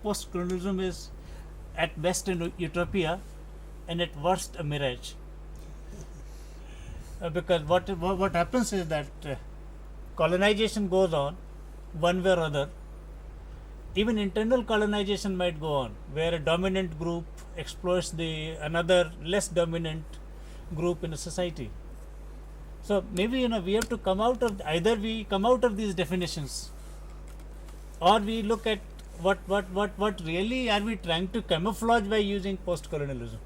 post-colonialism is at best a utopia and at worst a mirage. Because what happens is that colonization goes on one way or other. Even internal colonization might go on, where a dominant group exploits the another less dominant group in a society. So maybe we have to come out of either we come out of these definitions, or we look at what really are we trying to camouflage by using post-colonialism.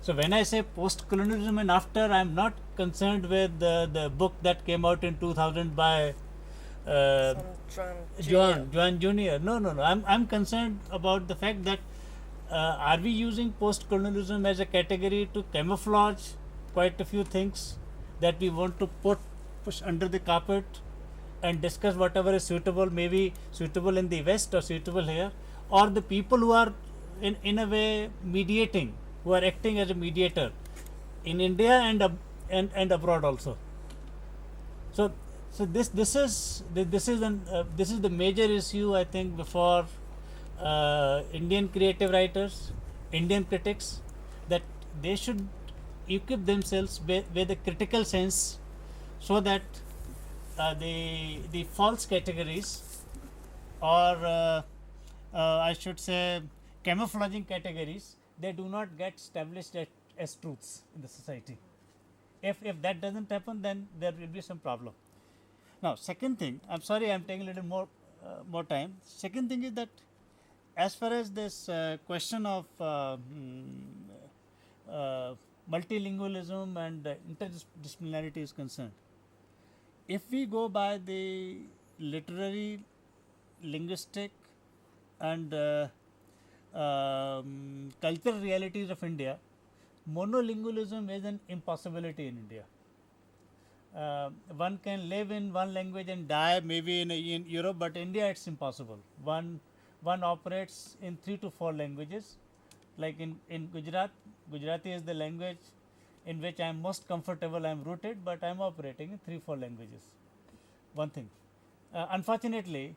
So when I say post-colonialism and after, I am not concerned with the book that came out in 2000 by Joan Jr. No. I'm concerned about the fact that are we using post-colonialism as a category to camouflage quite a few things that we want to push under the carpet and discuss whatever is suitable, maybe suitable in the West or suitable here, or the people who are in a way mediating, who are acting as a mediator in India and abroad also. So this is the major issue, I think, before Indian creative writers, Indian critics, that they should equip themselves with a critical sense, so that the false categories, or I should say camouflaging categories, they do not get established as truths in the society. If that doesn't happen, then there will be some problem. Now, second thing, I'm sorry, I'm taking a little more time. Second thing is that as far as this question of multilingualism and interdisciplinarity is concerned, if we go by the literary, linguistic and cultural realities of India, monolingualism is an impossibility in India. One can live in one language and die maybe in Europe, but India it's impossible. One operates in 3 to 4 languages. Like in Gujarat, Gujarati is the language in which I am most comfortable, I am rooted, but I am operating in 3-4 languages. One thing. Unfortunately,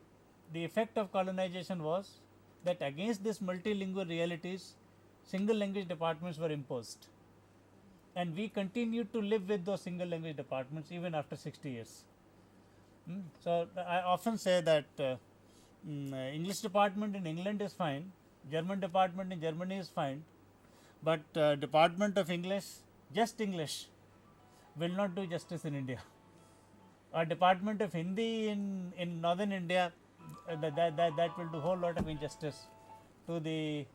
the effect of colonization was that against this multilingual realities, single language departments were imposed. And we continued to live with those single language departments even after 60 years. So I often say that English department in England is fine, German department in Germany is fine, but Department of English, just English, will not do justice in India. Or Department of Hindi in northern India, that will do a whole lot of injustice to the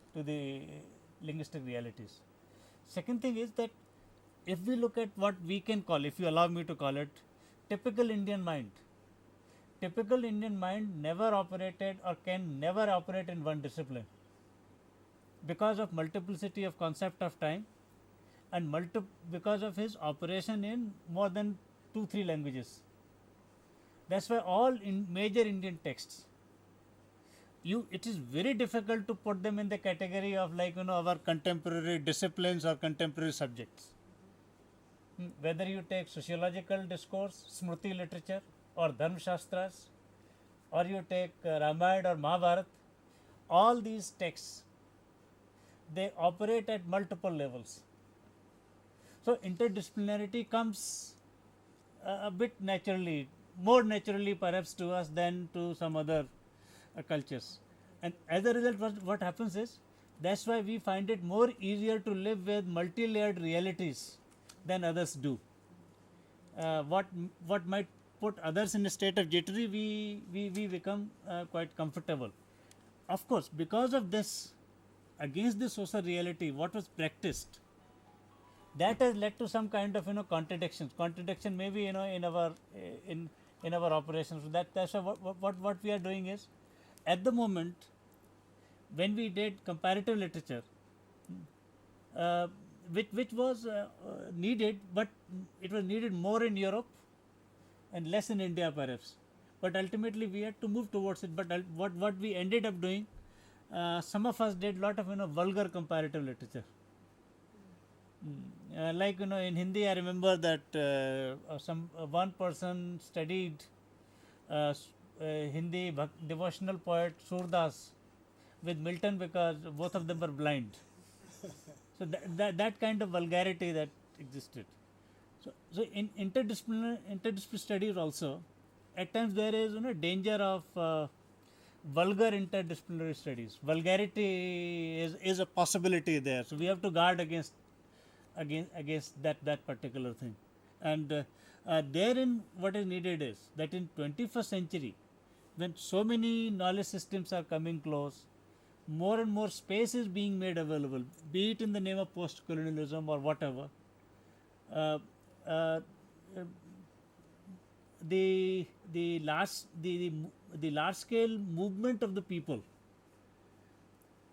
linguistic realities. Second thing is that if we look at what we can call, if you allow me to call it, typical Indian mind. Typical Indian mind never operated or can never operate in one discipline because of multiplicity of concept of time and because of his operation in more than 2-3 languages. That's why all major Indian texts, it is very difficult to put them in the category of our contemporary disciplines or contemporary subjects. Whether you take sociological discourse, Smriti literature, or Dharma Shastras, or you take Ramayana or Mahabharata, all these texts, they operate at multiple levels. So interdisciplinarity comes a bit naturally, more naturally perhaps to us than to some other cultures. And as a result, what happens is, that's why we find it more easier to live with multi-layered realities than others do. What might put others in a state of jittery, we become quite comfortable. Of course, because of this, against the social reality, what was practiced, that has led to some kind of contradictions. Contradiction maybe in our operations. That's why what we are doing is, at the moment, when we did comparative literature, which was needed, but it was needed more in Europe and less in India perhaps. But ultimately we had to move towards it. But what we ended up doing, some of us did lot of vulgar comparative literature. In Hindi, I remember that one person studied Hindi devotional poet Surdas with Milton because both of them were blind. So that kind of vulgarity that existed. So in interdisciplinary studies also, at times there is danger of vulgar interdisciplinary studies. Vulgarity is a possibility there. So we have to guard against that particular thing. And therein what is needed is that in 21st century, when so many knowledge systems are coming close, more and more space is being made available, be it in the name of post-colonialism or whatever. Uh, uh, the large scale movement of the people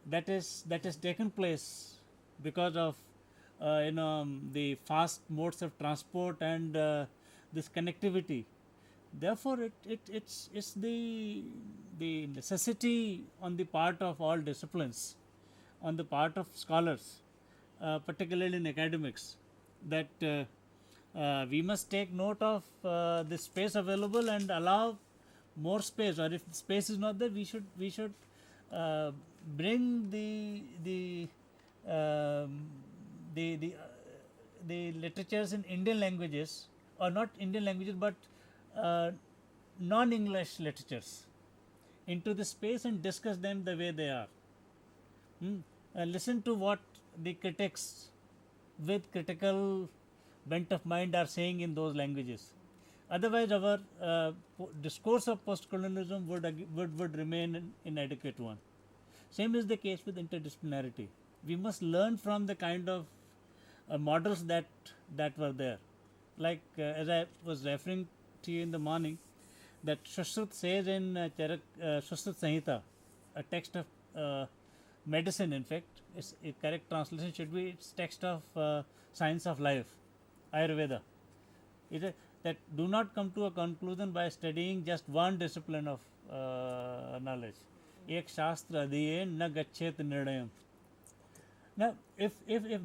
that has taken place because of the fast modes of transport and this connectivity. Therefore, it's the necessity on the part of all disciplines, on the part of scholars, particularly in academics, that we must take note of the space available and allow more space. Or if space is not there, we should bring the literatures in Indian languages, or not Indian languages, but non-English literatures into the space and discuss them the way they are. Listen to what the critics with critical bent of mind are saying in those languages. Otherwise, our discourse of post-colonialism would remain an inadequate one. Same is the case with interdisciplinarity. We must learn from the kind of models that were there. Like as I was referring to you in the morning, that Sushrut says in Sushrut Samhita, a text of medicine, in fact, its a correct translation should be its text of science of life, Ayurveda. It is that do not come to a conclusion by studying just one discipline of knowledge. Ek shastra adiye na gachet nirdayam. Now, if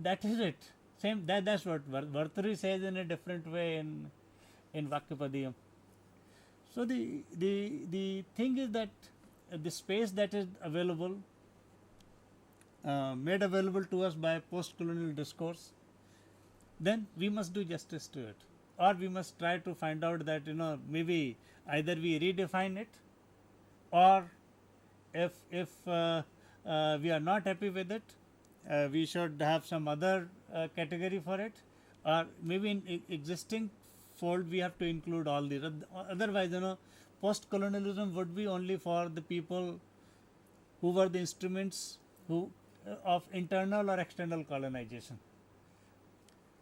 that is it, same that's what Varturi says in a different way in Vakyapadiyam. So the thing is that the space that is available, made available to us by post-colonial discourse, then we must do justice to it, or we must try to find out that maybe either we redefine it, or if we are not happy with it, we should have some other category for it, or maybe in existing fold we have to include all these. Otherwise, post-colonialism would be only for the people who were the instruments of internal or external colonization.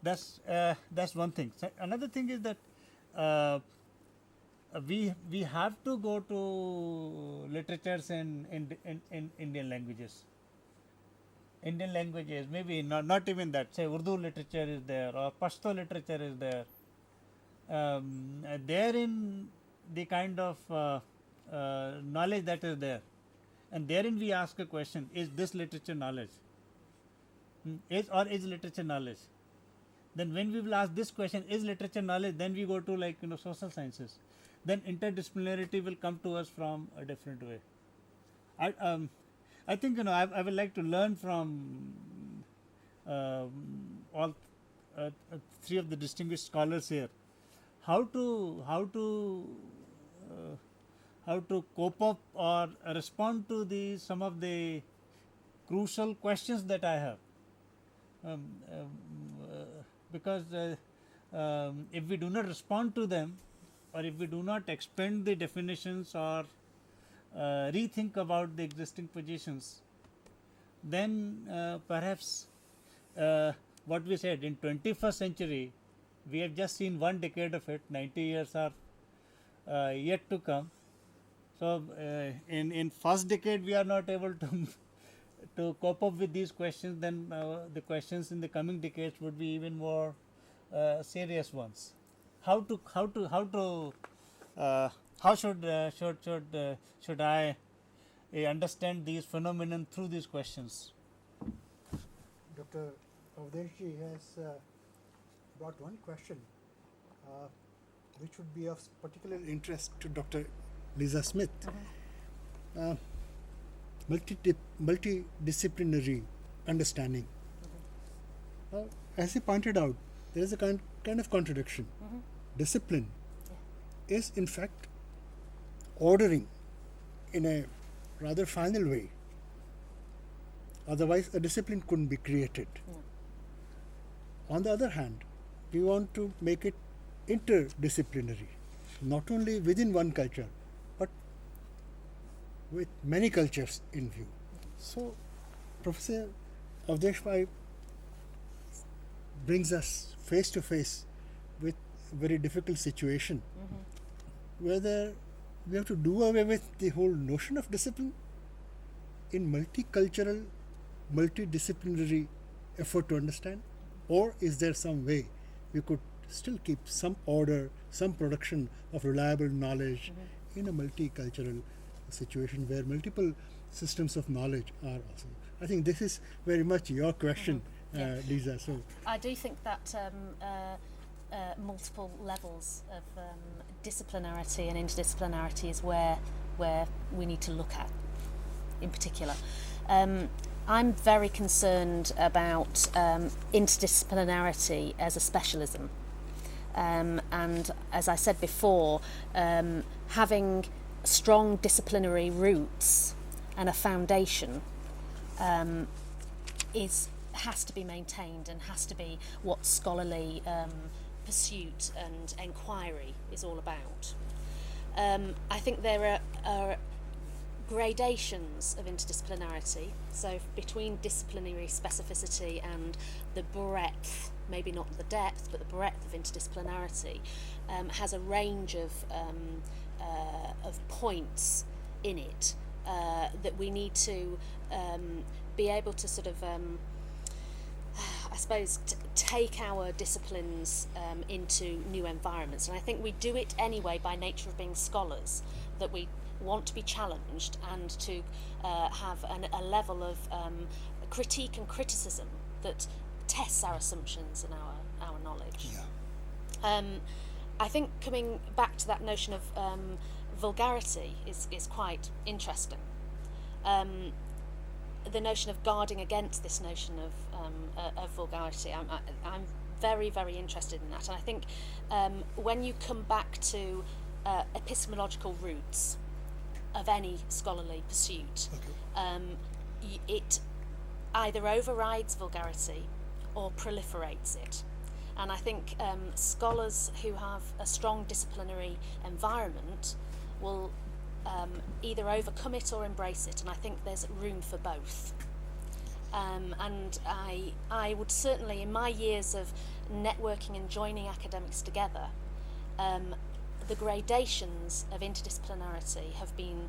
That's one thing. Another thing is that we have to go to literatures in Indian languages. Indian languages, maybe not even that. Say Urdu literature is there, or Pashto literature is there. Therein the kind of knowledge that is there, and therein we ask a question: is this literature knowledge? Is literature knowledge? Then when we will ask this question, is literature knowledge, then we go to social sciences. Then interdisciplinarity will come to us from a different way. I think I would like to learn from all three of the distinguished scholars here how to cope up or respond to some of the crucial questions that I have. Because if we do not respond to them, or if we do not expand the definitions or rethink about the existing positions, then perhaps what we said in 21st century, we have just seen one decade of it. 90 years are yet to come. So in first decade we are not able to cope up with these questions, then the questions in the coming decades would be even more serious ones. How should I understand these phenomenon through these questions? Dr. Avdeshji has brought one question which would be of particular interest to Dr. Lisa Smith. multidisciplinary understanding. As he pointed out, there is a kind of contradiction. Discipline is in fact ordering in a rather final way. Otherwise, a discipline couldn't be created. On the other hand, we want to make it interdisciplinary, not only within one culture, but with many cultures in view. So, Professor Avdesh Bhai brings us face to face with a very difficult situation, whether we have to do away with the whole notion of discipline in multicultural, multidisciplinary effort to understand, or is there some way we could still keep some order, some production of reliable knowledge in a multicultural situation where multiple systems of knowledge are also. I think this is very much your question, Lisa. So I do think that multiple levels of disciplinarity and interdisciplinarity is where we need to look at in particular. I'm very concerned about interdisciplinarity as a specialism. And as I said before, having strong disciplinary roots and a foundation has to be maintained and has to be what scholarly pursuit and inquiry is all about. I think there are gradations of interdisciplinarity, so between disciplinary specificity and the breadth, maybe not the depth, but the breadth of interdisciplinarity, has a range of points in it that we need to be able to sort of I suppose take our disciplines into new environments, and I think we do it anyway by nature of being scholars, that we want to be challenged and to have a level of critique and criticism that tests our assumptions and our knowledge. I think coming back to that notion of vulgarity is quite interesting. The notion of guarding against this notion of vulgarity, I'm very, very interested in that. And I think when you come back to epistemological roots of any scholarly pursuit, it either overrides vulgarity or proliferates it. And I think scholars who have a strong disciplinary environment will either overcome it or embrace it, and I think there's room for both. And I would certainly, in my years of networking and joining academics together, the gradations of interdisciplinarity have been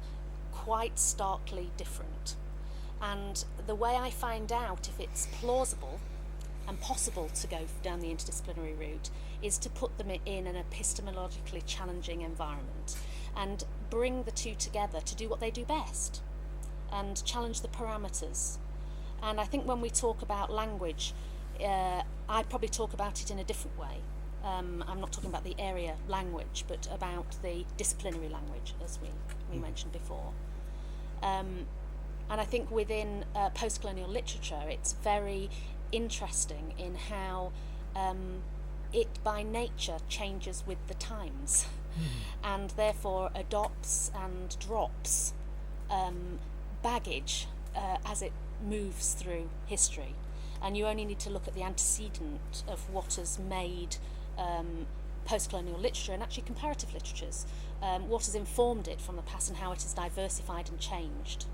quite starkly different. And the way I find out if it's plausible and possible to go down the interdisciplinary route is to put them in an epistemologically challenging environment and bring the two together to do what they do best and challenge the parameters. And I think when we talk about language, I'd probably talk about it in a different way. I'm not talking about the area language, but about the disciplinary language, as we mentioned before. And I think within post-colonial literature, it's very interesting in how it by nature changes with the times and therefore adopts and drops baggage as it moves through history. And you only need to look at the antecedent of what has made post-colonial literature and actually comparative literatures, what has informed it from the past and how it has diversified and changed.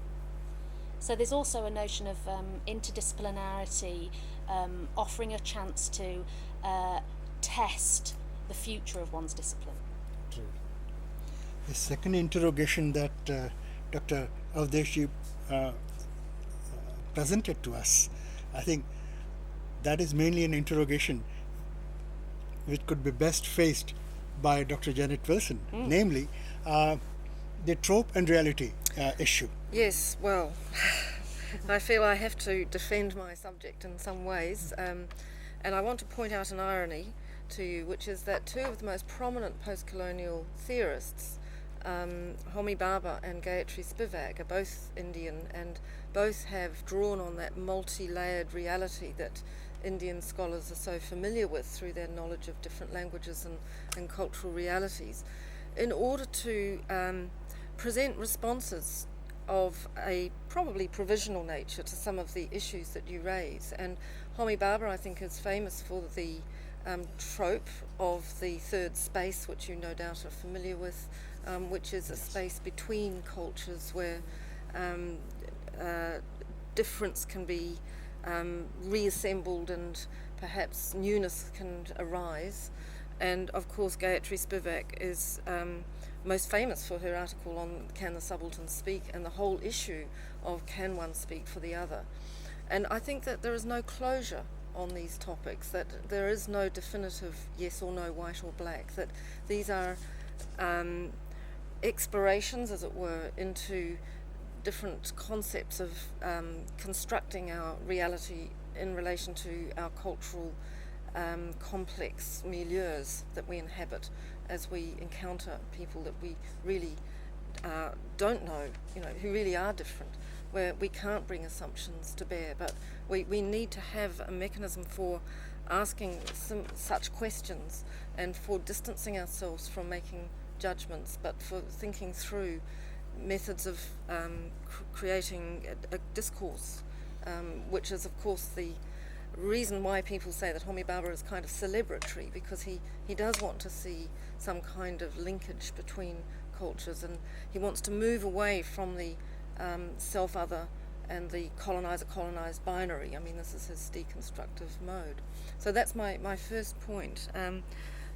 So there's also a notion of interdisciplinarity offering a chance to test the future of one's discipline. True. The second interrogation that Dr. Avdesh presented to us, I think that is mainly an interrogation which could be best faced by Dr. Janet Wilson, namely the trope and reality issue. Yes, well, I feel I have to defend my subject in some ways, and I want to point out an irony to you, which is that two of the most prominent post-colonial theorists Homi Bhabha and Gayatri Spivak are both Indian, and both have drawn on that multi-layered reality that Indian scholars are so familiar with through their knowledge of different languages and cultural realities, in order to present responses of a probably provisional nature to some of the issues that you raise. And Homi Bhabha, I think, is famous for the trope of the third space, which you no doubt are familiar with, which is a space between cultures where difference can be reassembled and perhaps newness can arise. And of course Gayatri Spivak is most famous for her article on Can the Subaltern Speak, and the whole issue of can one speak for the other. And I think that there is no closure on these topics, that there is no definitive yes or no, white or black, that these are explorations, as it were, into different concepts of constructing our reality in relation to our cultural complex milieus that we inhabit as we encounter people that we really don't know, who really are different, where we can't bring assumptions to bear, but we need to have a mechanism for asking such questions and for distancing ourselves from making judgments, but for thinking through methods of creating a discourse, which is of course the reason why people say that Homi Bhabha is kind of celebratory, because he does want to see some kind of linkage between cultures, and he wants to move away from the self-other and the colonizer-colonized binary. I mean, this is his deconstructive mode. So that's my first point.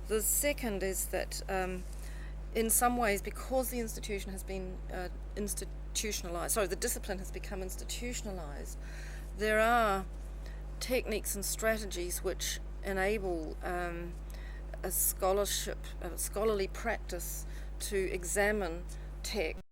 The second is that in some ways, because the institution has been the discipline has become institutionalized, there are techniques and strategies which enable a scholarly practice to examine text